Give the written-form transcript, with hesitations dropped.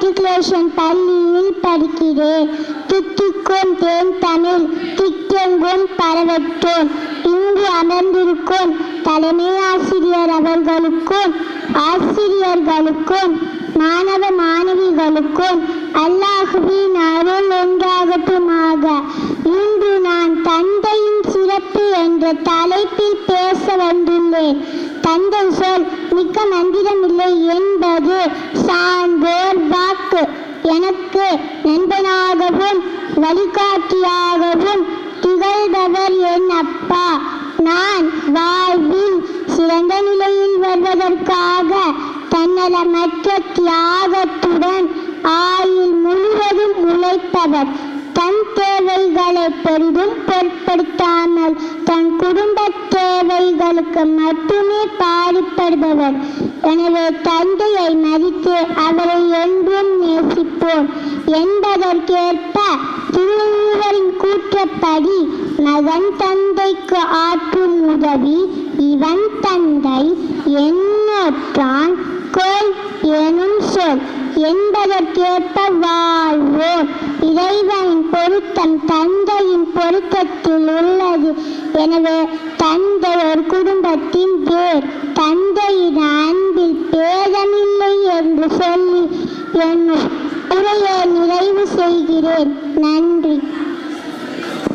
Matriculation பள்ளியில் படிக்கிறேன். தித்திக்கும் தேன் தமிழ் திக்கெங்கும் பரவட்டும். இங்கு அமர்ந்திருக்கும் தலைமை ஆசிரியர் அவர்களுக்கும் ஆசிரியர்களுக்கும் மாணவ மாணவிகளுக்கும் அல்லாஹுவின் அருள் உண்டாகட்டுமாக. இன்று நான் தந்தையின் சிறப்பு என்ற தலைப்பில் பேச வந்துள்ளேன். தந்தை சொல் மிக்க மந்திரமில்லை என்பது சான்றோர் வாக்கு. எனக்கு நண்பனாகவும் வழிகாட்டியாகவும் திகழ்ந்தவர் என் அப்பா. நான் வாழ்வில் சிறந்த நிலையில் வருவதற்காக தன்னலமற்ற தியாகத்துடன் ஆயுள் முழுவதும் உழைப்பவர். தன் தேவைகளை பெரிதும் பொருட்படுத்தாமல் தன் குடும்ப தேவைகளுக்கு மட்டுமே பாடுபடுபவர். எனவே தந்தையை மதித்து அவரை என்றும் நேசிப்போம் என்பதற்கேற்ப திருவள்ளுவரின் கூற்றப்படி மகன் தந்தைக்கு ஆற்றும் உதவி இவன் தந்தை எண்ணற்றான் கொள் எனும் சொல் என்பதற்கேற்ப வாழ்வோம். இறைவனின் பொருத்தம் தந்தையின் பொருத்தத்தில் உள்ளது. எனவே தந்தை ஒரு குடும்பத்தின் வேர். தந்தையின் அன்பில் பேதமில்லை என்று சொல்லி என் உரையை நிறைவு செய்கிறேன். நன்றி.